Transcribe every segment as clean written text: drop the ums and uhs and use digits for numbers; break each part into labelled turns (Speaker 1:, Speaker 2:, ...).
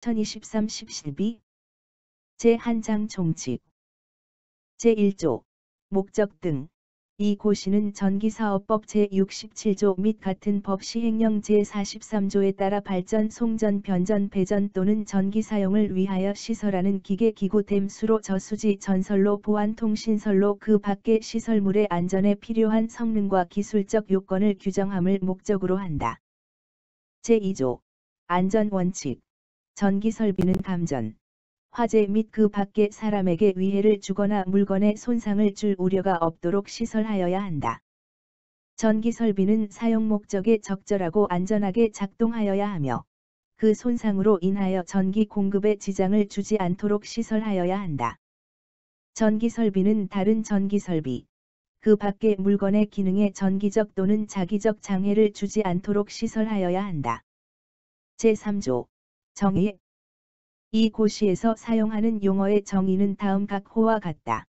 Speaker 1: 2023-12 제1장 총칙 제1조 목적 등 이 고시는 전기사업법 제67조 및 같은 법 시행령 제43조에 따라 발전, 송전, 변전, 배전 또는 전기 사용을 위하여 시설하는 기계, 기구, 댐수로, 저수지, 전선로, 보안, 통신선로 그 밖의 시설물의 안전에 필요한 성능과 기술적 요건을 규정함을 목적으로 한다. 제2조 안전원칙 전기설비는 감전, 화재 및 그 밖의 사람에게 위해를 주거나 물건에 손상을 줄 우려가 없도록 시설하여야 한다. 전기설비는 사용 목적에 적절하고 안전하게 작동하여야 하며 그 손상으로 인하여 전기 공급에 지장을 주지 않도록 시설하여야 한다. 전기설비는 다른 전기설비, 그 밖의 물건의 기능에 전기적 또는 자기적 장애를 주지 않도록 시설하여야 한다. 제3조 정의 이 고시에서 사용하는 용어의 정의는 다음 각호와 같다.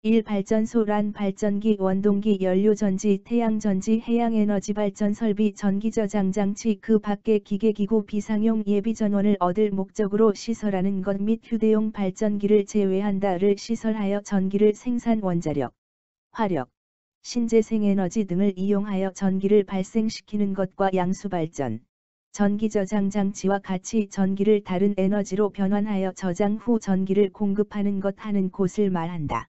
Speaker 1: 1. 발전소란 발전기, 원동기, 연료전지, 태양전지, 해양에너지 발전 설비, 전기저장장치 그 밖의 기계기구, 비상용 예비전원을 얻을 목적으로 시설하는 것 및 휴대용 발전기를 제외한다를 시설하여 전기를 생산, 원자력, 화력, 신재생에너지 등을 이용하여 전기를 발생시키는 것과 양수발전, 전기저장장치와 같이 전기를 다른 에너지로 변환하여 저장 후 전기를 공급하는 것 하는 곳을 말한다.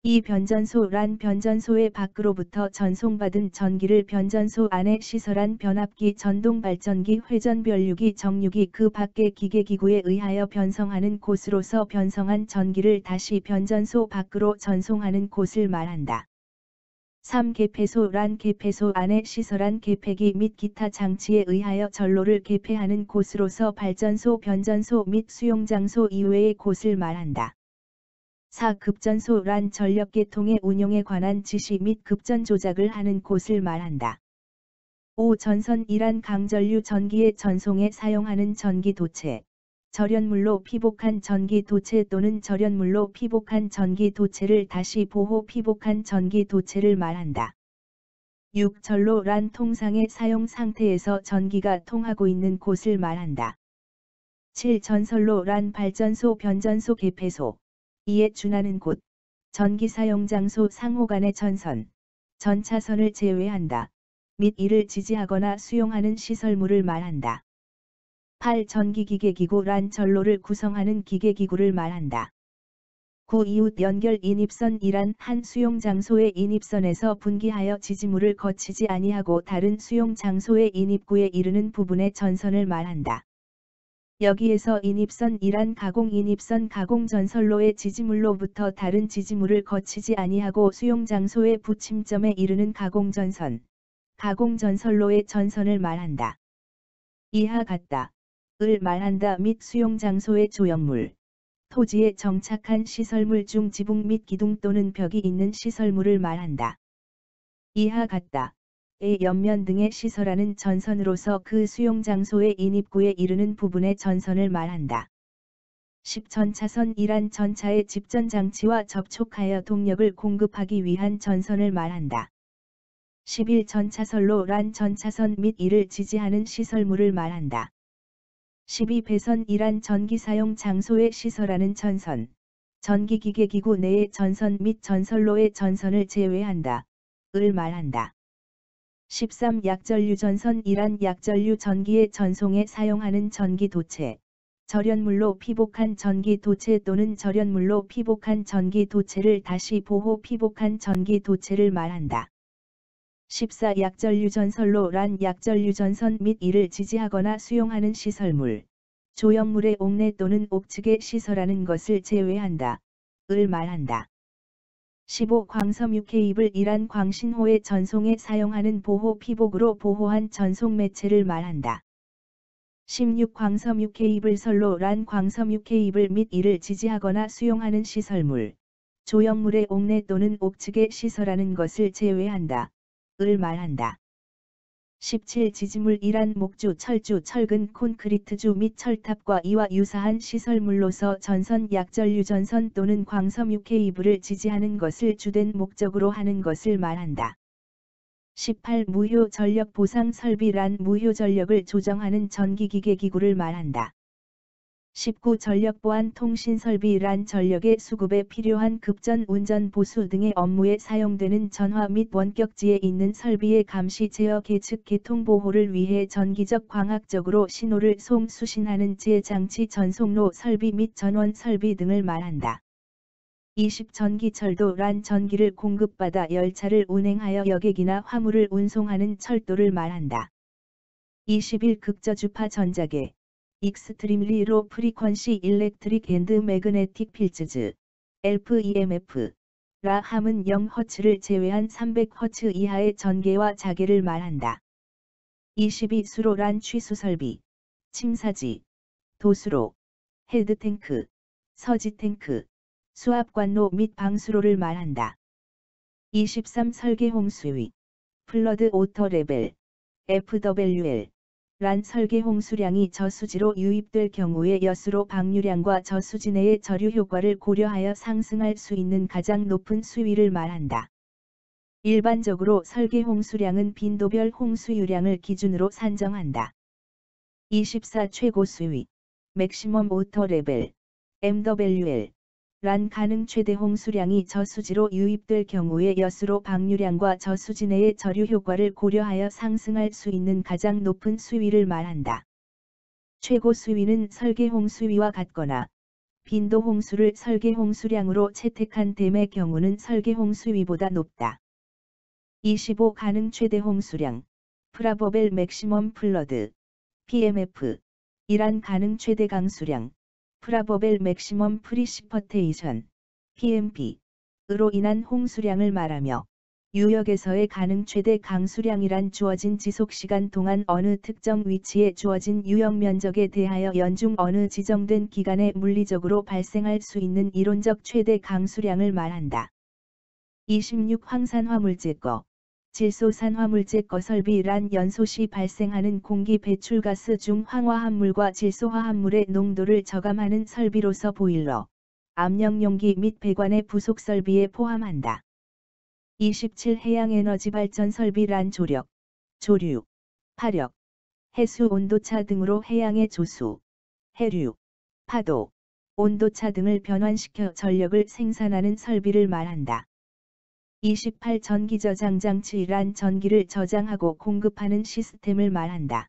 Speaker 1: 이 변전소란 변전소의 밖으로부터 전송받은 전기를 변전소 안에 시설한 변압기, 전동발전기, 회전변류기, 정류기 그 밖의 기계기구에 의하여 변성하는 곳으로서 변성한 전기를 다시 변전소 밖으로 전송하는 곳을 말한다. 3. 개폐소란 개폐소 안에 시설한 개폐기 및 기타 장치에 의하여 전로를 개폐하는 곳으로서 발전소, 변전소 및 수용장소 이외의 곳을 말한다. 4. 급전소란 전력계통의 운용에 관한 지시 및 급전 조작을 하는 곳을 말한다. 5. 전선이란 강전류 전기의 전송에 사용하는 전기도체, 절연물로 피복한 전기도체 또는 절연물로 피복한 전기도체를 다시 보호 피복한 전기도체를 말한다. 6. 전로란 통상의 사용 상태에서 전기가 통하고 있는 곳을 말한다. 7. 전선로란 발전소, 변전소, 개폐소, 이에 준하는 곳, 전기 사용 장소 상호 간의 전선, 전차선을 제외한다, 및 이를 지지하거나 수용하는 시설물을 말한다. 8. 전기기계기구란 전로를 구성하는 기계기구를 말한다. 9. 이웃 연결 인입선이란 한 수용장소의 인입선에서 분기하여 지지물을 거치지 아니하고 다른 수용장소의 인입구에 이르는 부분의 전선을 말한다. 여기에서 인입선이란 가공인입선, 가공전선로의 지지물로부터 다른 지지물을 거치지 아니하고 수용장소의 부침점에 이르는 가공전선, 가공전선로의 전선을 말한다. 이하 같다 을 말한다 및 수용장소의 조형물, 토지에 정착한 시설물 중 지붕 및 기둥 또는 벽이 있는 시설물을 말한다. 이하 같다 의 옆면 등에 시설하는 전선으로서 그 수용장소의 인입구에 이르는 부분의 전선을 말한다. 10. 전차선이란 전차의 집전장치와 접촉하여 동력을 공급하기 위한 전선을 말한다. 11. 전차선로란 전차선 및 이를 지지하는 시설물을 말한다. 12. 배선이란 전기사용 장소에 시설하는 전선, 전기기계기구 내의 전선 및 전선로의 전선을 제외한다, 을 말한다. 13. 약전류전선이란 약전류 전기의 전송에 사용하는 전기도체, 절연물로 피복한 전기도체 또는 절연물로 피복한 전기도체를 다시 보호 피복한 전기도체를 말한다. 14. 약전류전선로란 약전류전선 및 이를 지지하거나 수용하는 시설물, 조형물의 옥내 또는 옥측에 시설하는 것을 제외한다, 을 말한다. 15. 광섬유 케이블이란 광신호의 전송에 사용하는 보호 피복으로 보호한 전송 매체를 말한다. 16. 광섬유 케이블 선로란 광섬유 케이블 및 이를 지지하거나 수용하는 시설물, 조형물의 옥내 또는 옥측에 시설하는 것을 제외한다, 을 말한다. 17. 지지물이란 목주, 철주, 철근, 콘크리트주 및 철탑과 이와 유사한 시설물로서 전선, 약전류전선 또는 광섬유 케이블을 지지하는 것을 주된 목적으로 하는 것을 말한다. 18. 무효 전력 보상 설비란 무효 전력을 조정하는 전기기계기구를 말한다. 19. 전력보안 통신설비 란 전력의 수급에 필요한 급전 운전 보수 등의 업무에 사용되는 전화 및 원격지에 있는 설비의 감시 제어 계측 개통 보호를 위해 전기적 광학적으로 신호를 송수신하는 제장치 전송로 설비 및 전원 설비 등을 말한다. 20. 전기철도 란 전기를 공급받아 열차를 운행하여 여객이나 화물을 운송하는 철도를 말한다. 21. 극저주파 전자계 익스트림리 로 프리퀀시 일렉트릭 앤드 매그네틱 필즈즈 LPEMF 라 함은 0Hz를 제외한 300Hz 이하의 전개와 자계를 말한다. 22. 수로란 취수설비 침사지 도수로 헤드탱크 서지탱크 수압관로 및 방수로를 말한다. 23. 설계홍수위 플러드 오터 레벨 FWL 란 설계홍수량이 저수지로 유입될 경우에 여수로 방류량과 저수지 내의 저류 효과를 고려하여 상승할 수 있는 가장 높은 수위를 말한다. 일반적으로 설계홍수량은 빈도별 홍수유량을 기준으로 산정한다. 24. 최고 수위 맥시멈 오터 레벨 MWL 란 가능 최대 홍수량이 저수지로 유입될 경우에 여수로 방류량과 저수지 내의 저류 효과를 고려하여 상승할 수 있는 가장 높은 수위를 말한다. 최고 수위는 설계 홍수위와 같거나 빈도 홍수를 설계 홍수량으로 채택한 댐의 경우는 설계 홍수위보다 높다. 25. 가능 최대 홍수량 프라버벨 맥시멈 플러드 PMF 이란 가능 최대 강수량 프라버벨 맥시멈 프리시퍼테이션 PMP으로 인한 홍수량을 말하며 유역에서의 가능 최대 강수량이란 주어진 지속시간 동안 어느 특정 위치에 주어진 유역 면적에 대하여 연중 어느 지정된 기간에 물리적으로 발생할 수 있는 이론적 최대 강수량을 말한다. 26. 황산화물제거 질소산화물제거 설비란 연소 시 발생하는 공기 배출가스 중 황화합물과 질소화합물의 농도를 저감하는 설비로서 보일러, 압력용기 및 배관의 부속 설비에 포함한다. 27. 해양에너지 발전 설비란 조력, 조류, 파력, 해수 온도차 등으로 해양의 조수, 해류, 파도, 온도차 등을 변환시켜 전력을 생산하는 설비를 말한다. 28. 전기저장장치란 전기를 저장하고 공급하는 시스템을 말한다.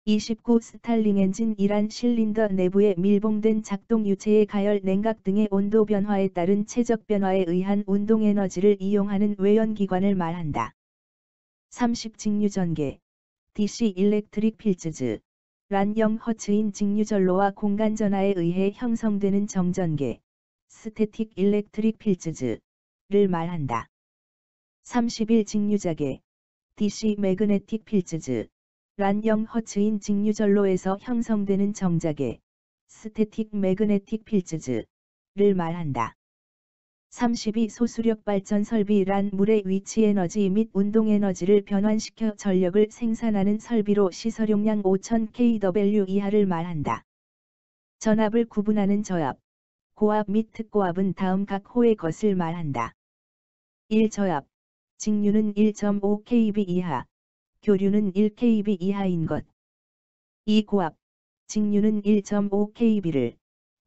Speaker 1: 29. 스탈링 엔진이란 실린더 내부에 밀봉된 작동 유체의 가열 냉각 등의 온도 변화에 따른 체적 변화에 의한 운동 에너지를 이용하는 외연기관을 말한다. 30. 직류전개 DC 일렉트릭 필즈즈 란 0Hz인 직류전로와 공간전하에 의해 형성되는 정전계 스태틱 일렉트릭 필즈즈 를 말한다. 31. 직류자계 DC 매그네틱 필즈즈 란 0Hz인 직류전로에서 형성되는 정자계 스태틱 매그네틱 필즈즈를 말한다. 32. 소수력 발전 설비란 물의 위치 에너지 및 운동 에너지를 변환시켜 전력을 생산하는 설비로 시설용량 5000kW 이하를 말한다. 전압을 구분하는 저압, 고압 및 특고압은 다음 각 호의 것을 말한다. 1. 저압, 직류는 1.5kV 이하, 교류는 1kV 이하인 것. 2. 고압, 직류는 1.5kV를,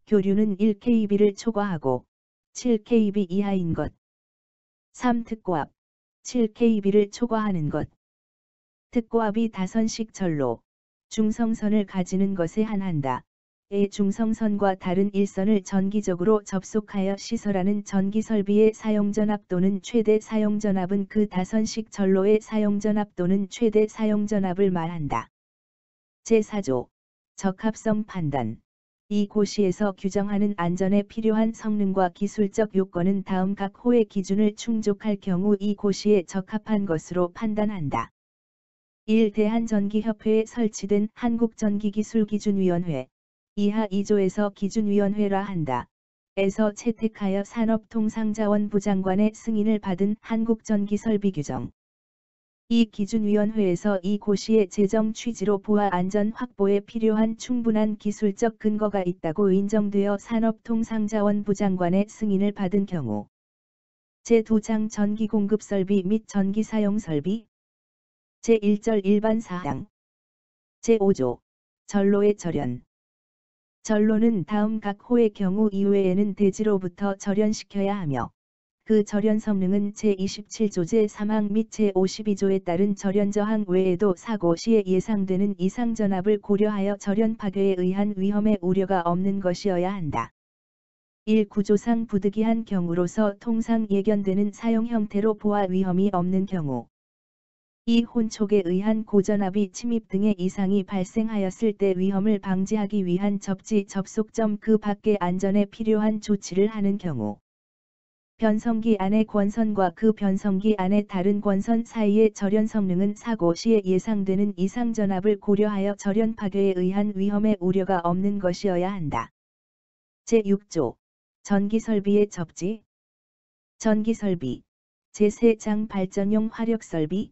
Speaker 1: 교류는 1kV를 초과하고 7kV 이하인 것. 3. 특고압, 7kV를 초과하는 것. 특고압이 다선식 전로, 중성선을 가지는 것에 한한다. 의 중성선과 다른 일선을 전기적으로 접속하여 시설하는 전기설비의 사용전압 또는 최대 사용전압은 그 다선식 전로의 사용전압 또는 최대 사용전압을 말한다. 제4조 적합성 판단 이 고시에서 규정하는 안전에 필요한 성능과 기술적 요건은 다음 각 호의 기준을 충족할 경우 이 고시에 적합한 것으로 판단한다. 1. 대한전기협회에 설치된 한국전기기술기준위원회 이하 2조에서 기준위원회라 한다. 에서 채택하여 산업통상자원부 장관의 승인을 받은 한국전기설비규정. 이 기준위원회에서 이 고시의 재정 취지로 보아 안전 확보에 필요한 충분한 기술적 근거가 있다고 인정되어 산업통상자원부 장관의 승인을 받은 경우 제2장 전기공급설비 및 전기사용설비 제1절 일반 사항 제5조 전로의 절연 전로는 다음 각 호의 경우 이외에는 대지로부터 절연시켜야 하며 그 절연 성능은 제27조 제3항 및 제52조에 따른 절연 저항 외에도 사고 시에 예상되는 이상 전압을 고려하여 절연 파괴에 의한 위험의 우려가 없는 것이어야 한다. 1. 구조상 부득이한 경우로서 통상 예견되는 사용 형태로 보아 위험이 없는 경우 2. 혼촉에 의한 고전압이 침입 등의 이상이 발생하였을 때 위험을 방지하기 위한 접지 접속점 그 밖의 안전에 필요한 조치를 하는 경우 변성기 안의 권선과 그 변성기 안의 다른 권선 사이의 절연 성능은 사고 시에 예상되는 이상 전압을 고려하여 절연 파괴에 의한 위험의 우려가 없는 것이어야 한다. 제6조 전기설비의 접지 전기설비 제3장 발전용 화력설비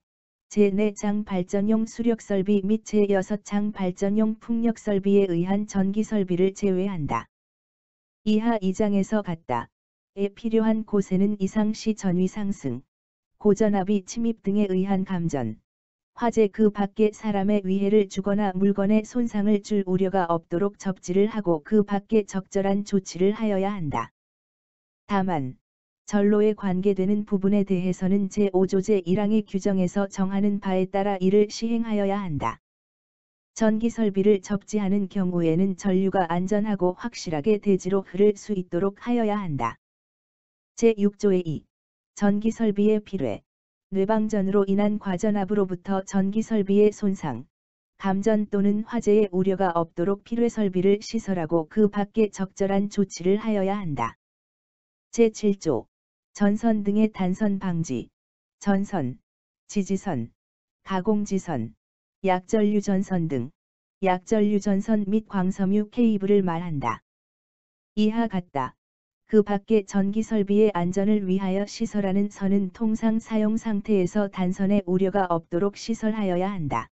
Speaker 1: 제4장 발전용 수력설비 및 제6장 발전용 풍력설비에 의한 전기설비를 제외한다. 이하 2장에서 같다. 에 필요한 곳에는 이상시 전위 상승, 고전압이 침입 등에 의한 감전, 화재 그 밖에 사람의 위해를 주거나 물건에 손상을 줄 우려가 없도록 접지를 하고 그 밖에 적절한 조치를 하여야 한다. 다만 전로에 관계되는 부분에 대해서는 제5조 제1항의 규정에서 정하는 바에 따라 이를 시행하여야 한다. 전기설비를 접지하는 경우에는 전류가 안전하고 확실하게 대지로 흐를 수 있도록 하여야 한다. 제6조의 2. 전기설비의 필회, 뇌방전으로 인한 과전압으로부터 전기설비의 손상, 감전 또는 화재의 우려가 없도록 필회설비를 시설하고 그 밖에 적절한 조치를 하여야 한다. 제7조 전선 등의 단선 방지, 전선, 지지선, 가공지선, 약전류전선 등 약전류전선 및 광섬유 케이블을 말한다. 이하 같다. 그 밖에 전기설비의 안전을 위하여 시설하는 선은 통상 사용 상태에서 단선에 우려가 없도록 시설하여야 한다.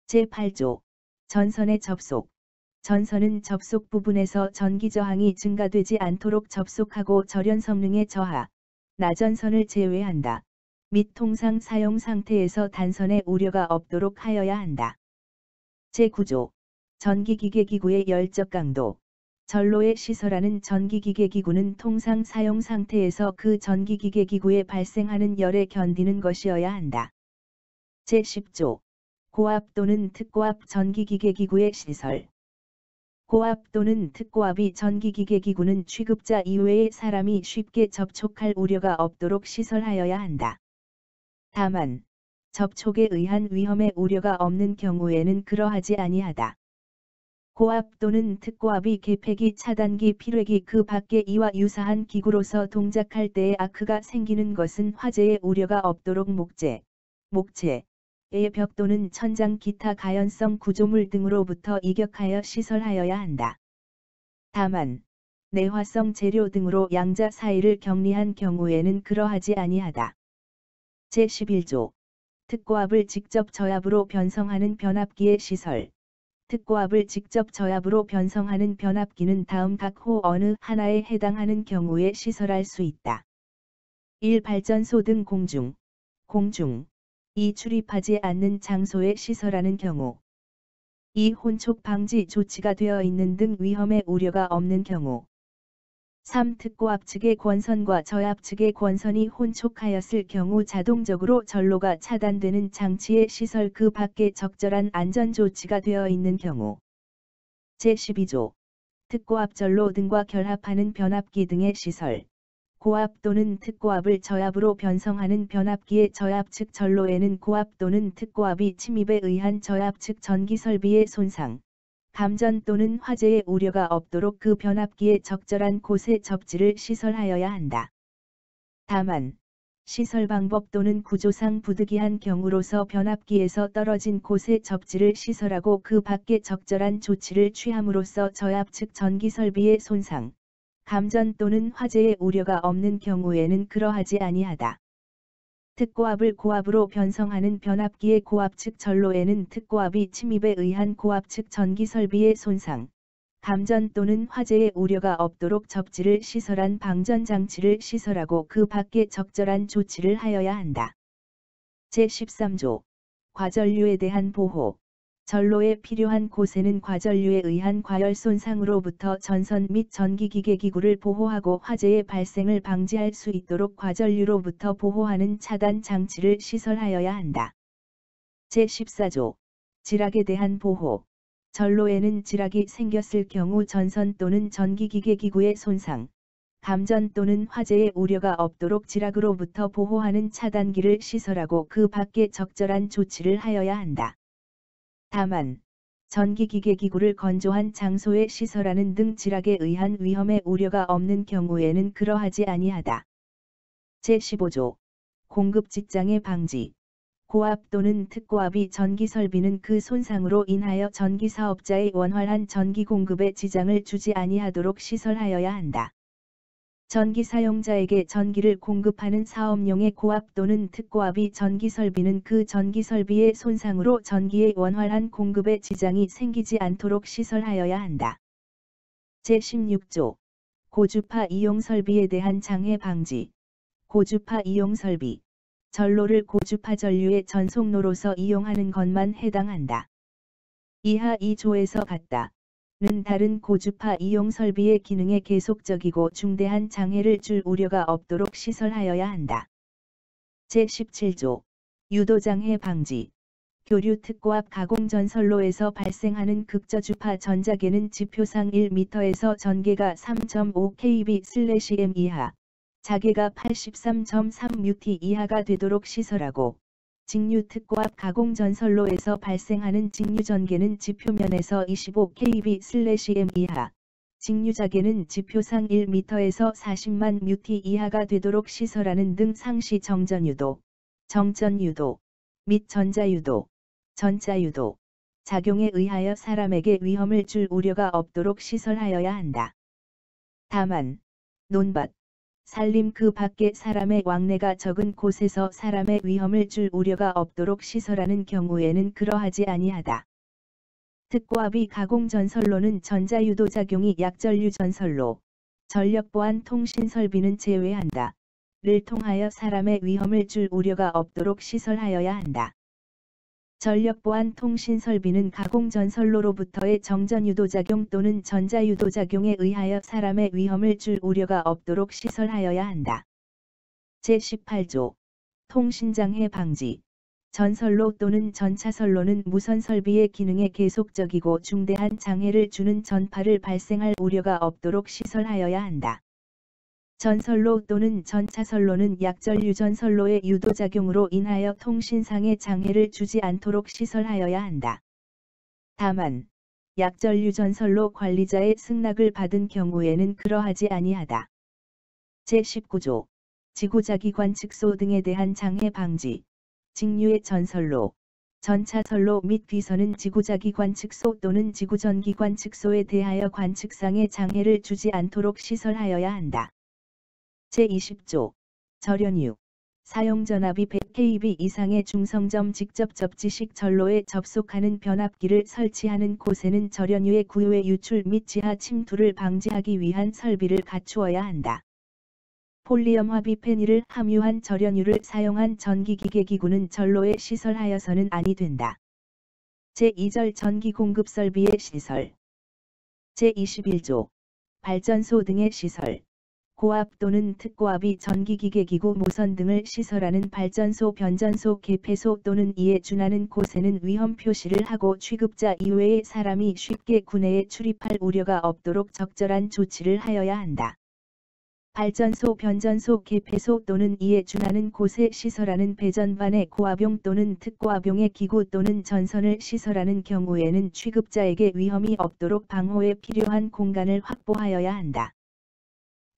Speaker 1: 제8조 전선의 접속 전선은 접속 부분에서 전기 저항이 증가되지 않도록 접속하고 절연 성능의 저하, 나전선을 제외한다. 및 통상 사용 상태에서 단선에 우려가 없도록 하여야 한다. 제9조 전기기계기구의 열적 강도 전로에 시설하는 전기기계기구는 통상 사용 상태에서 그 전기기계기구에 발생하는 열에 견디는 것이어야 한다. 제10조 고압 또는 특고압 전기기계기구의 시설 고압 또는 특고압이 전기기계기구는 취급자 이외의 사람이 쉽게 접촉할 우려가 없도록 시설하여야 한다. 다만 접촉에 의한 위험의 우려가 없는 경우에는 그러하지 아니하다. 고압 또는 특고압이 개폐기 차단기 필회기 그 밖에 이와 유사한 기구로서 동작할 때에 아크가 생기는 것은 화재의 우려가 없도록 목재의 벽 또는 천장 기타 가연성 구조물 등으로부터 이격하여 시설하여야 한다. 다만 내화성 재료 등으로 양자 사이를 격리한 경우에는 그러하지 아니하다. 제11조 특고압을 직접 저압으로 변성하는 변압기의 시설 특고압을 직접 저압으로 변성하는 변압기는 다음 각 호 어느 하나에 해당하는 경우에 시설할 수 있다. 1. 발전소 등 공중 2. 출입하지 않는 장소에 시설하는 경우 2. 혼촉 방지 조치가 되어 있는 등 위험의 우려가 없는 경우 3. 특고압 측의 권선과 저압 측의 권선이 혼촉하였을 경우 자동적으로 전로가 차단되는 장치의 시설 그 밖에 적절한 안전조치가 되어 있는 경우 제12조 특고압 전로 등과 결합하는 변압기 등의 시설 고압 또는 특고압을 저압으로 변성하는 변압기의 저압 측 전로에는 고압 또는 특고압이 침입에 의한 저압 측 전기설비의 손상 감전 또는 화재의 우려가 없도록 그 변압기의 적절한 곳에 접지를 시설하여야 한다. 다만 시설 방법 또는 구조상 부득이한 경우로서 변압기에서 떨어진 곳에 접지를 시설하고 그 밖에 적절한 조치를 취함으로써 저압 측 전기설비의 손상, 감전 또는 화재의 우려가 없는 경우에는 그러하지 아니하다. 특고압을 고압으로 변성하는 변압기의 고압 측 전로에는 특고압이 침입에 의한 고압 측 전기설비의 손상, 감전 또는 화재의 우려가 없도록 접지를 시설한 방전장치를 시설하고 그 밖에 적절한 조치를 하여야 한다. 제13조 과전류에 대한 보호 전로에 필요한 곳에는 과전류에 의한 과열 손상으로부터 전선 및 전기기계기구를 보호하고 화재의 발생을 방지할 수 있도록 과전류로부터 보호하는 차단 장치를 시설하여야 한다. 제14조 지락에 대한 보호. 전로에는 지락이 생겼을 경우 전선 또는 전기기계기구의 손상, 감전 또는 화재의 우려가 없도록 지락으로부터 보호하는 차단기를 시설하고 그 밖에 적절한 조치를 하여야 한다. 다만, 전기기계기구를 건조한 장소에 시설하는 등 지락에 의한 위험의 우려가 없는 경우에는 그러하지 아니하다. 제15조 공급 직장의 방지. 고압 또는 특고압이 전기설비는 그 손상으로 인하여 전기사업자의 원활한 전기 공급에 지장을 주지 아니하도록 시설하여야 한다. 전기 사용자에게 전기를 공급하는 사업용의 고압 또는 특고압이 전기설비는 그 전기설비의 손상으로 전기의 원활한 공급에 지장이 생기지 않도록 시설하여야 한다. 제16조 고주파 이용설비에 대한 장애 방지. 고주파 이용설비. 전로를 고주파 전류의 전송로로서 이용하는 것만 해당한다. 이하 2조에서 같다는 다른 고주파 이용 설비의 기능에 계속적이고 중대한 장애를 줄 우려가 없도록 시설하여야 한다. 제17조 유도장애 방지. 교류 특고압 가공 전선로에서 발생하는 극저주파 전자계는 지표상 1m에서 전개가 3.5kV/m 이하, 자계가 83.3 이하가 되도록 시설하고, 직류 특고압 가공 전선로에서 발생하는 직류 전개는 지표면에서 25kV/m 이하, 직류 자계는 지표상 1m에서 40만 T 이하가 되도록 시설하는 등 상시 정전유도, 정전유도 및 전자유도, 전자유도 작용에 의하여 사람에게 위험을 줄 우려가 없도록 시설하여야 한다. 다만, 논밭, 산림 그 밖에 사람의 왕래가 적은 곳에서 사람의 위험을 줄 우려가 없도록 시설하는 경우에는 그러하지 아니하다. 특고압이 가공 전선로는 전자유도 작용이 약전류 전선로, 전력보안 통신 설비는 제외한다. 를 통하여 사람의 위험을 줄 우려가 없도록 시설하여야 한다. 전력보안 통신 설비는 가공 전선로로부터의 정전유도작용 또는 전자유도작용에 의하여 사람의 위험을 줄 우려가 없도록 시설하여야 한다. 제18조 통신장애 방지. 전선로 또는 전차선로는 무선 설비의 기능에 계속적이고 중대한 장애를 주는 전파를 발생할 우려가 없도록 시설하여야 한다. 전선로 또는 전차선로는 약전류 전선로의 유도작용으로 인하여 통신상의 장애를 주지 않도록 시설하여야 한다. 다만, 약전류 전선로 관리자의 승낙을 받은 경우에는 그러하지 아니하다. 제19조 지구자기 관측소 등에 대한 장애 방지. 직류의 전선로, 전차선로 및 뒤선은 지구자기 관측소 또는 지구전기 관측소에 대하여 관측상의 장애를 주지 않도록 시설하여야 한다. 제20조 절연유. 사용전압이 100kV 이상의 중성점 직접 접지식 전로에 접속하는 변압기를 설치하는 곳에는 절연유의 구효의 유출 및 지하 침투를 방지하기 위한 설비를 갖추어야 한다. 폴리엄화 비페닐을 함유한 절연유를 사용한 전기기계기구는 전로에 시설하여서는 아니 된다. 제2절 전기공급 설비의 시설. 제21조 발전소 등의 시설. 고압 또는 특고압이 전기기계기구 모선 등을 시설하는 발전소, 변전소, 개폐소 또는 이에 준하는 곳에는 위험 표시를 하고 취급자 이외의 사람이 쉽게 구내에 출입할 우려가 없도록 적절한 조치를 하여야 한다. 발전소, 변전소, 개폐소 또는 이에 준하는 곳에 시설하는 배전반의 고압용 또는 특고압용의 기구 또는 전선을 시설하는 경우에는 취급자에게 위험이 없도록 방호에 필요한 공간을 확보하여야 한다.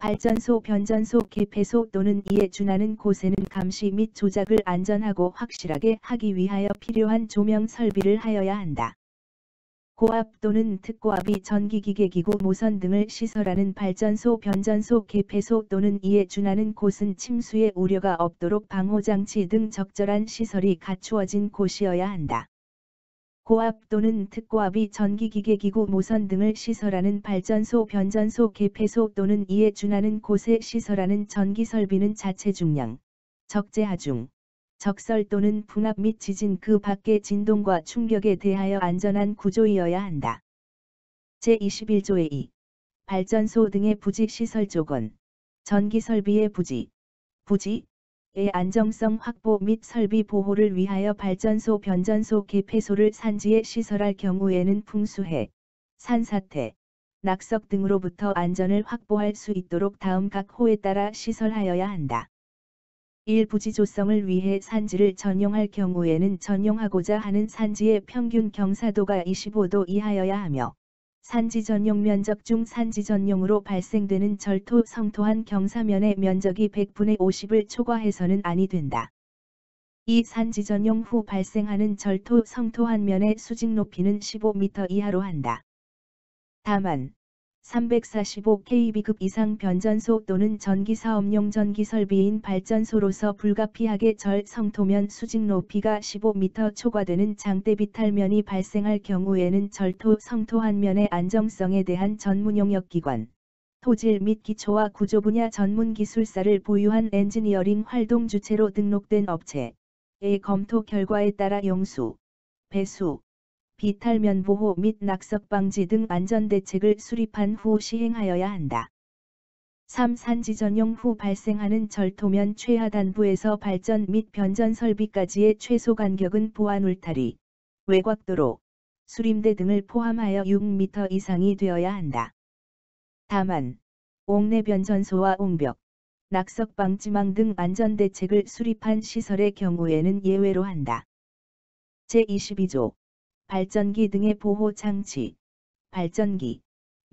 Speaker 1: 발전소, 변전소, 개폐소 또는 이에 준하는 곳에는 감시 및 조작을 안전하고 확실하게 하기 위하여 필요한 조명 설비를 하여야 한다. 고압 또는 특고압이 전기기계기구 모선 등을 시설하는 발전소, 변전소, 개폐소 또는 이에 준하는 곳은 침수의 우려가 없도록 방호장치 등 적절한 시설이 갖추어진 곳이어야 한다. 고압 또는 특고압이 전기기계기구 모선 등을 시설하는 발전소, 변전소, 개폐소 또는 이에 준하는 곳에 시설하는 전기설비는 자체 중량, 적재 하중, 적설 또는 분압 및 지진 그 밖의 진동과 충격에 대하여 안전한 구조이어야 한다. 제21조의 2. 발전소 등의 부지 시설 조건. 전기 설비의 부지의 안정성 확보 및 설비 보호를 위하여 발전소 변전소 개폐소를 산지에 시설할 경우에는 풍수해, 산사태, 낙석 등으로부터 안전을 확보할 수 있도록 다음 각 호에 따라 시설하여야 한다. 1. 부지 조성을 위해 산지를 전용할 경우에는 전용하고자 하는 산지의 평균 경사도가 25도 이하여야 하며 산지 전용 면적 중 산지 전용으로 발생되는 절토 성토한 경사면의 면적이 100분의 50을 초과해서는 아니 된다. 2. 산지 전용 후 발생하는 절토 성토한 면의 수직 높이는 15m 이하로 한다. 다만 345kV급 이상 변전소 또는 전기사업용 전기설비인 발전소로서 불가피하게 절 성토면 수직 높이가 15m 초과되는 장대비탈면이 발생할 경우에는 절토 성토한 면의 안정성에 대한 전문용역기관, 토질 및 기초와 구조 분야 전문기술사를 보유한 엔지니어링 활동 주체로 등록된 업체의 검토 결과에 따라 용수, 배수, 비탈면 보호 및 낙석 방지 등 안전대책을 수립한 후 시행하여야 한다. 3. 산지 전용 후 발생하는 절토면 최하단부에서 발전 및 변전 설비까지의 최소 간격은 보안 울타리, 외곽도로, 수림대 등을 포함하여 6m 이상이 되어야 한다. 다만 옥내 변전소와 옹벽, 낙석 방지망 등 안전대책을 수립한 시설의 경우에는 예외로 한다. 제22조 발전기 등의 보호 장치. 발전기,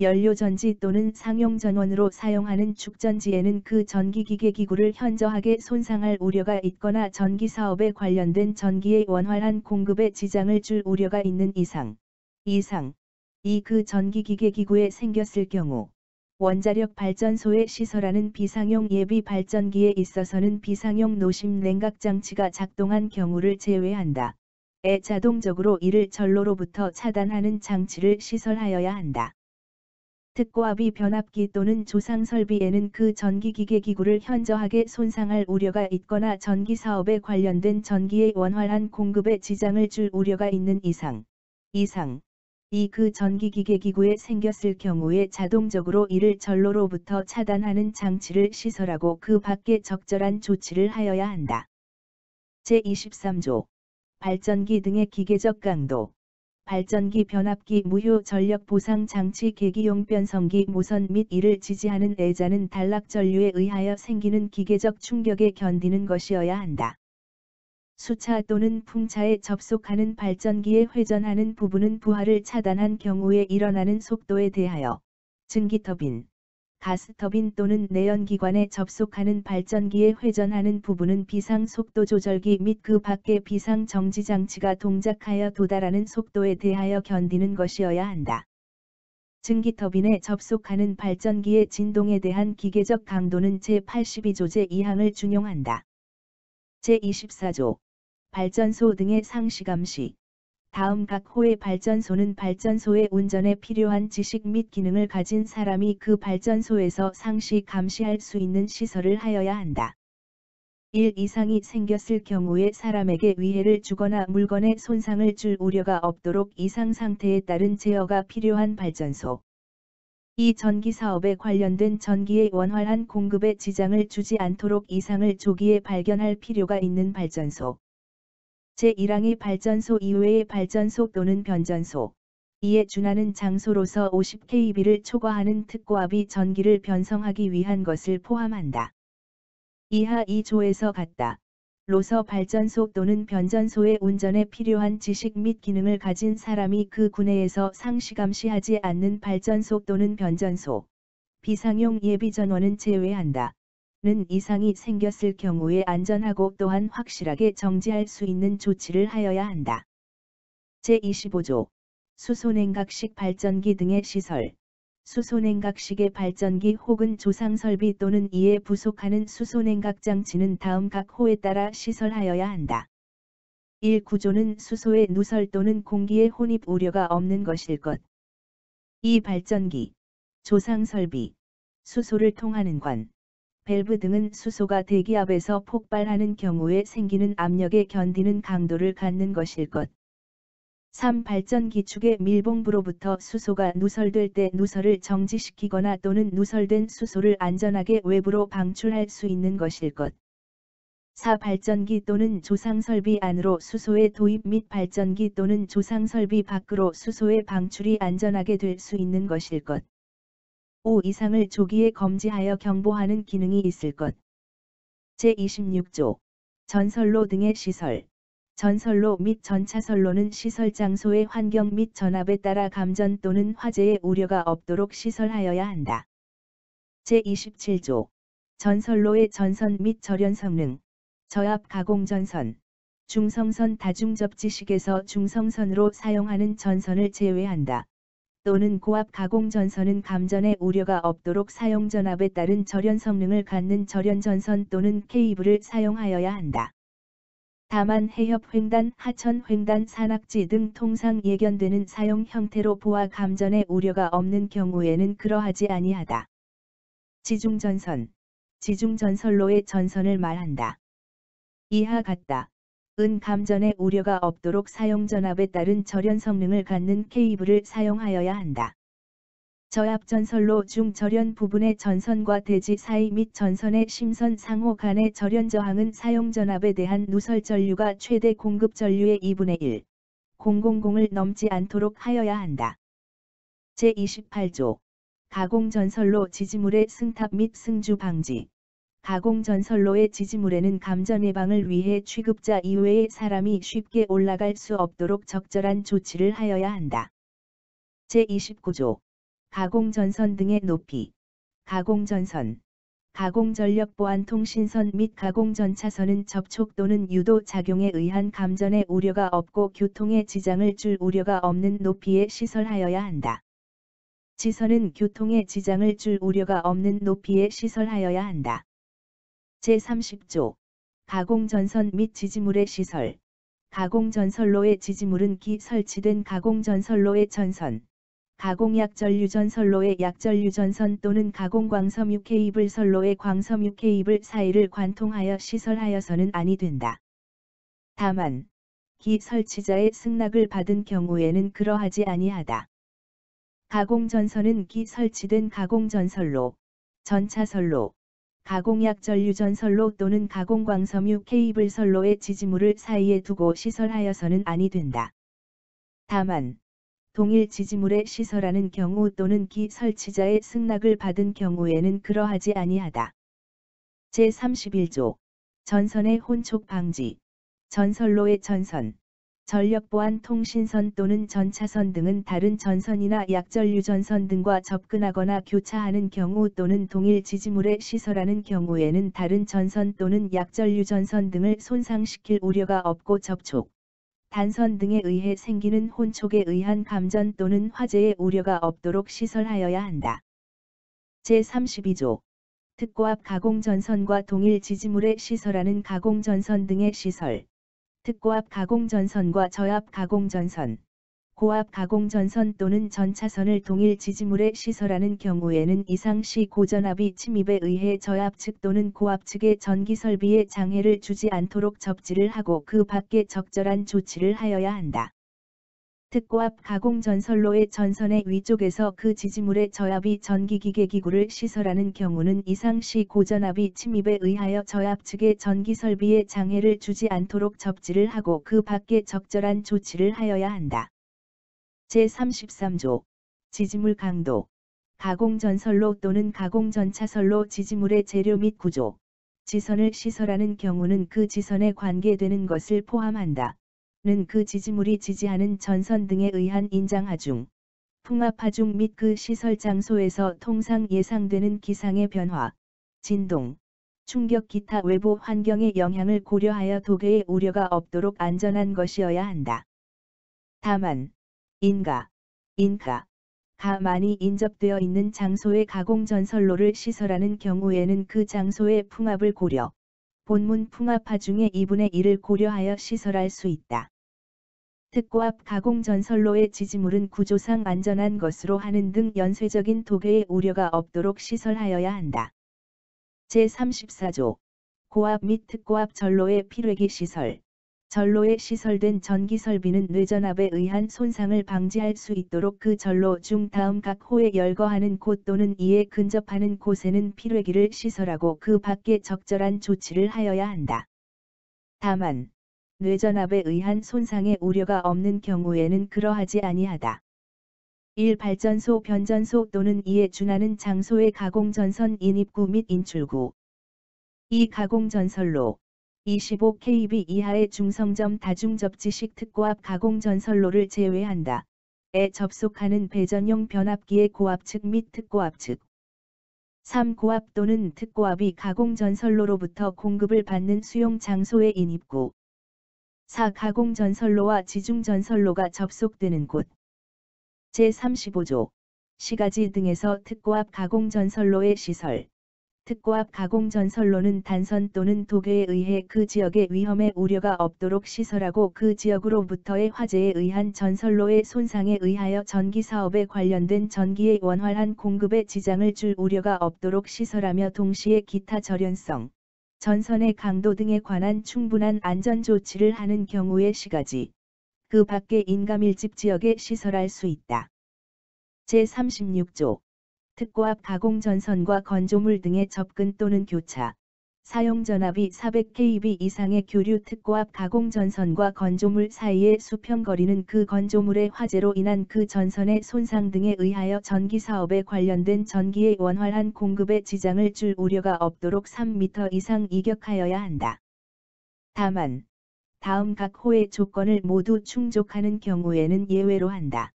Speaker 1: 연료전지 또는 상용 전원으로 사용하는 축전지에는 그 전기기계기구를 현저하게 손상할 우려가 있거나 전기사업에 관련된 전기의 원활한 공급에 지장을 줄 우려가 있는 이상 이 그 전기기계기구에 생겼을 경우 원자력 발전소에 시설하는 비상용 예비 발전기에 있어서는 비상용 노심 냉각장치가 작동한 경우를 제외한다. 자동적으로 이를 전로로부터 차단하는 장치를 시설하여야 한다. 특고압이 변압기 또는 조상설비에는 그 전기기계기구를 현저하게 손상할 우려가 있거나 전기사업에 관련된 전기의 원활한 공급에 지장을 줄 우려가 있는 이상 이 그 전기기계기구에 생겼을 경우에 자동적으로 이를 전로로부터 차단하는 장치를 시설하고 그 밖에 적절한 조치를 하여야 한다. 제23조 발전기 등의 기계적 강도. 발전기 변압기 무효 전력 보상 장치 계기용 변성기 모선 및 이를 지지하는 애자는 단락 전류에 의하여 생기는 기계적 충격에 견디는 것이어야 한다. 수차 또는 풍차에 접속하는 발전기에 회전하는 부분은 부하를 차단한 경우에 일어나는 속도에 대하여 증기터빈, 가스터빈 또는 내연기관에 접속하는 발전기에 회전하는 부분은 비상속도 조절기 및 그 밖의 비상정지장치가 동작하여 도달하는 속도에 대하여 견디는 것이어야 한다. 증기터빈에 접속하는 발전기의 진동에 대한 기계적 강도는 제82조 제2항을 준용한다. 제24조 발전소 등의 상시감시. 다음 각 호의 발전소는 발전소의 운전에 필요한 지식 및 기능을 가진 사람이 그 발전소에서 상시 감시할 수 있는 시설을 하여야 한다. 1. 이상이 생겼을 경우에 사람에게 위해를 주거나 물건에 손상을 줄 우려가 없도록 이상 상태에 따른 제어가 필요한 발전소. 2. 전기사업에 관련된 전기의 원활한 공급에 지장을 주지 않도록 이상을 조기에 발견할 필요가 있는 발전소. 제1항이 발전소 이외의 발전소 또는 변전소, 이에 준하는 장소로서 50kV를 초과하는 특고압이 전기를 변성하기 위한 것을 포함한다. 이하 2조에서 같다. 로서 발전소 또는 변전소의 운전에 필요한 지식 및 기능을 가진 사람이 그 구내에서 상시 감시하지 않는 발전소 또는 변전소, 비상용 예비전원은 제외한다. 는 이상이 생겼을 경우에 안전하고 또한 확실하게 정지할 수 있는 조치를 하여야 한다. 제25조 수소냉각식 발전기 등의 시설. 수소냉각식의 발전기 혹은 조상설비 또는 이에 부속하는 수소냉각장치는 다음 각 호에 따라 시설하여야 한다. 1. 구조는 수소의 누설 또는 공기의 혼입 우려가 없는 것일 것. 2. 발전기, 조상설비, 수소를 통하는 관, 밸브 등은 수소가 대기압에서 폭발하는 경우에 생기는 압력에 견디는 강도를 갖는 것일 것. 3. 발전기 축의 밀봉부로부터 수소가 누설될 때 누설을 정지시키거나 또는 누설된 수소를 안전하게 외부로 방출할 수 있는 것일 것. 4. 발전기 또는 조상설비 안으로 수소의 도입 및 발전기 또는 조상설비 밖으로 수소의 방출이 안전하게 될 수 있는 것일 것. 5. 이상을 조기에 검지하여 경보하는 기능이 있을 것. 제26조. 전선로 등의 시설. 전선로 및 전차선로는 시설 장소의 환경 및 전압에 따라 감전 또는 화재의 우려가 없도록 시설하여야 한다. 제27조. 전선로의 전선 및 절연 성능. 저압 가공전선. 중성선 다중접지식에서 중성선으로 사용하는 전선을 제외한다. 또는 고압 가공전선은 감전의 우려가 없도록 사용 전압에 따른 절연 성능을 갖는 절연전선 또는 케이블을 사용하여야 한다. 다만 해협 횡단, 하천 횡단, 산악지 등 통상 예견되는 사용 형태로 보아 감전의 우려가 없는 경우에는 그러하지 아니하다. 지중전선. 지중전선로의 전선을 말한다. 이하 같다. 은 감전의 우려가 없도록 사용 전압에 따른 절연 성능을 갖는 케이블을 사용하여야 한다. 저압전선로 중 절연 부분의 전선과 대지 사이 및 전선의 심선 상호 간의 절연 저항은 사용 전압에 대한 누설 전류가 최대 공급 전류의 2분의 1, 000을 넘지 않도록 하여야 한다. 제28조. 가공전선로 지지물의 승탑 및 승주 방지. 가공전선로의 지지물에는 감전 예방을 위해 취급자 이외의 사람이 쉽게 올라갈 수 없도록 적절한 조치를 하여야 한다. 제29조. 가공전선 등의 높이. 가공전선. 가공전력보안통신선 및 가공전차선은 접촉 또는 유도 작용에 의한 감전의 우려가 없고 교통에 지장을 줄 우려가 없는 높이에 시설하여야 한다. 지선은 교통에 지장을 줄 우려가 없는 높이에 시설하여야 한다. 제30조. 가공전선 및 지지물의 시설. 가공전선로의 지지물은 기 설치된 가공전선로의 전선, 가공약전류전선로의 약전류전선 또는 가공광섬유 케이블 선로의 광섬유 케이블 사이를 관통하여 시설하여서는 아니 된다. 다만 기 설치자의 승낙을 받은 경우에는 그러하지 아니하다. 가공전선은 기 설치된 가공전선로, 전차선로, 가공약전류전선로 또는 가공광섬유 케이블 선로의 지지물을 사이에 두고 시설하여서는 아니 된다. 다만 동일 지지물에 시설하는 경우 또는 기 설치자의 승낙을 받은 경우에는 그러하지 아니하다. 제31조. 전선의 혼촉 방지. 전선로의 전선, 전력보안 통신선 또는 전차선 등은 다른 전선이나 약전류전선 등과 접근하거나 교차하는 경우 또는 동일 지지물에 시설하는 경우에는 다른 전선 또는 약전류전선 등을 손상시킬 우려가 없고 접촉, 단선 등에 의해 생기는 혼촉에 의한 감전 또는 화재의 우려가 없도록 시설하여야 한다. 제32조. 특고압 가공전선과 동일 지지물에 시설하는 가공전선 등의 시설. 특고압 가공전선과 저압 가공전선, 고압 가공전선 또는 전차선을 동일 지지물에 시설하는 경우에는 이상시 고전압이 침입에 의해 저압 측 또는 고압 측의 전기 설비에 장애를 주지 않도록 접지를 하고 그 밖에 적절한 조치를 하여야 한다. 특고압 가공전선로의 전선의 위쪽에서 그 지지물의 저압이 전기기계기구를 시설하는 경우는 이상시 고전압이 침입에 의하여 저압 측의 전기설비에 장애를 주지 않도록 접지를 하고 그 밖에 적절한 조치를 하여야 한다. 제33조. 지지물 강도. 가공전선로 또는 가공전차선로 지지물의 재료 및 구조, 지선을 시설하는 경우는 그 지선에 관계되는 것을 포함한다. 는 그 지지물이 지지하는 전선 등에 의한 인장하중, 풍압하중 및 그 시설 장소에서 통상 예상되는 기상의 변화, 진동, 충격 기타 외부 환경의 영향을 고려하여 도괴의 우려가 없도록 안전한 것이어야 한다. 다만 인가, 가 많이 인접되어 있는 장소에 가공전선로를 시설하는 경우에는 그 장소의 풍압을 고려, 본문 풍압하중의 2분의 1을 고려하여 시설할 수 있다. 특고압 가공전선로의 지지물은 구조상 안전한 것으로 하는 등 연쇄적인 도괴의 우려가 없도록 시설하여야 한다. 제34조 고압 및 특고압 전로의 필회기 시설. 전로에 시설된 전기 설비는 뇌전압에 의한 손상을 방지할 수 있도록 그 전로 중 다음 각 호에 열거하는 곳 또는 이에 근접하는 곳에는 필회기를 시설하고 그 밖에 적절한 조치를 하여야 한다. 다만 뇌전압에 의한 손상의 우려가 없는 경우에는 그러하지 아니하다. 1. 발전소 변전소 또는 이에 준하는 장소의 가공전선 인입구 및 인출구. 2. 가공전선로 25kV 이하의 중성점 다중접지식 특고압 가공전선로를 제외한다. 에 접속하는 배전용 변압기의 고압측 및 특고압측. 3. 고압 또는 특고압이 가공전선로로부터 공급을 받는 수용 장소의 인입구. 4. 가공전선로와 지중전선로가 접속되는 곳. 제35조 시가지 등에서 특고압 가공전선로의 시설. 특고압 가공전선로는 단선 또는 도계에 의해 그 지역의 위험에 우려가 없도록 시설하고 그 지역으로부터의 화재에 의한 전선로의 손상에 의하여 전기사업에 관련된 전기의 원활한 공급에 지장을 줄 우려가 없도록 시설하며 동시에 기타 절연성, 전선의 강도 등에 관한 충분한 안전조치를 하는 경우의 시가지, 그 밖의 인가밀집 지역에 시설할 수 있다. 제36조 특고압 가공전선과 건조물 등의 접근 또는 교차. 사용 전압이 400kV 이상의 교류 특고압 가공전선과 건조물 사이의 수평거리는 그 건조물의 화재로 인한 그 전선의 손상 등에 의하여 전기사업에 관련된 전기의 원활한 공급에 지장을 줄 우려가 없도록 3m 이상 이격하여야 한다. 다만 다음 각 호의 조건을 모두 충족하는 경우에는 예외로 한다.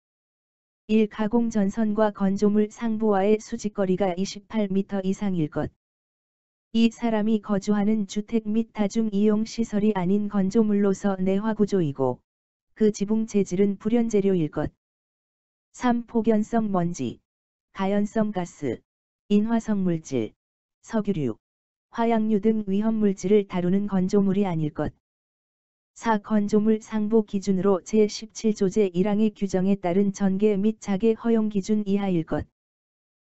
Speaker 1: 1. 가공전선과 건조물 상부와의 수직거리가 28m 이상일 것. 2. 사람이 거주하는 주택 및 다중이용시설이 아닌 건조물로서 내화구조이고 그 지붕 재질은 불연재료일 것. 3. 폭연성 먼지, 가연성 가스, 인화성 물질, 석유류, 화약류 등 위험물질을 다루는 건조물이 아닐 것. 4. 건조물 상부 기준으로 제17조 제1항의 규정에 따른 전개 및 자개 허용 기준 이하일 것.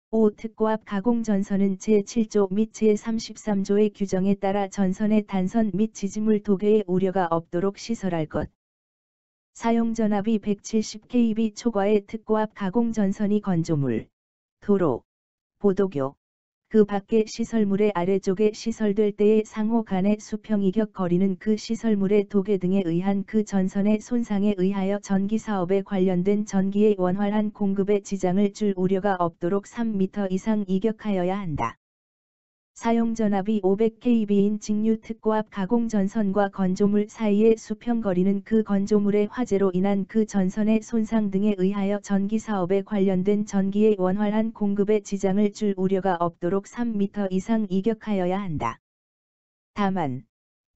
Speaker 1: 5. 특고압 가공전선은 제7조 및 제33조의 규정에 따라 전선의 단선 및 지지물 도계의 우려가 없도록 시설할 것. 사용 전압이 170kV 초과의 특고압 가공전선이 건조물, 도로, 보도교, 그 밖의 시설물의 아래쪽에 시설될 때의 상호 간의 수평이격 거리는 그 시설물의 도계 등에 의한 그 전선의 손상에 의하여 전기사업에 관련된 전기의 원활한 공급에 지장을 줄 우려가 없도록 3m 이상 이격하여야 한다. 사용 전압이 500kV인 직류 특고압 가공전선과 건조물 사이의 수평거리는 그 건조물의 화재로 인한 그 전선의 손상 등에 의하여 전기사업에 관련된 전기의 원활한 공급에 지장을 줄 우려가 없도록 3m 이상 이격하여야 한다. 다만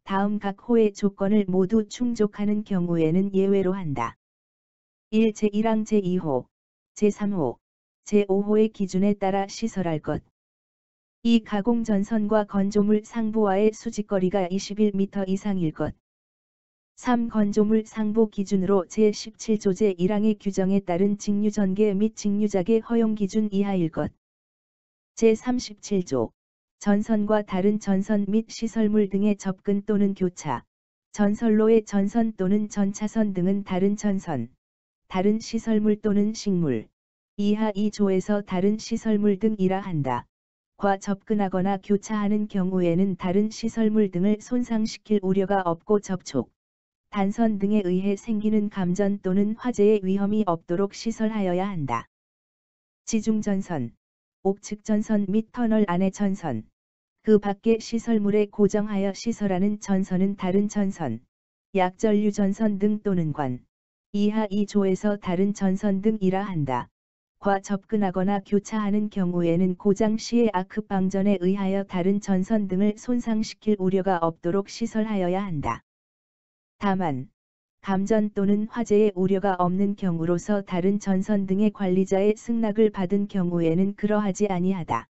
Speaker 1: 다음 각 호의 조건을 모두 충족하는 경우에는 예외로 한다. 1. 제1항 제2호, 제3호, 제5호의 기준에 따라 시설할 것. 2. 가공전선과 건조물 상부와의 수직거리가 21m 이상일 것. 3. 건조물 상부 기준으로 제17조 제1항의 규정에 따른 직류전개 및 직류자개 허용 기준 이하일 것. 제37조 전선과 다른 전선 및 시설물 등의 접근 또는 교차. 전선로의 전선 또는 전차선 등은 다른 전선, 다른 시설물 또는 식물, 이하 2조에서 다른 시설물 등이라 한다. 과 접근하거나 교차하는 경우에는 다른 시설물 등을 손상시킬 우려가 없고 접촉, 단선 등에 의해 생기는 감전 또는 화재의 위험이 없도록 시설하여야 한다. 지중전선, 옥측전선 및 터널 안의 전선, 그 밖의 시설물에 고정하여 시설하는 전선은 다른 전선, 약전류전선 등 또는 관, 이하 2조에서 다른 전선 등이라 한다. 과 접근하거나 교차하는 경우에는 고장 시의 아크 방전에 의하여 다른 전선 등을 손상시킬 우려가 없도록 시설하여야 한다. 다만 감전 또는 화재의 우려가 없는 경우로서 다른 전선 등의 관리자의 승낙을 받은 경우에는 그러하지 아니하다.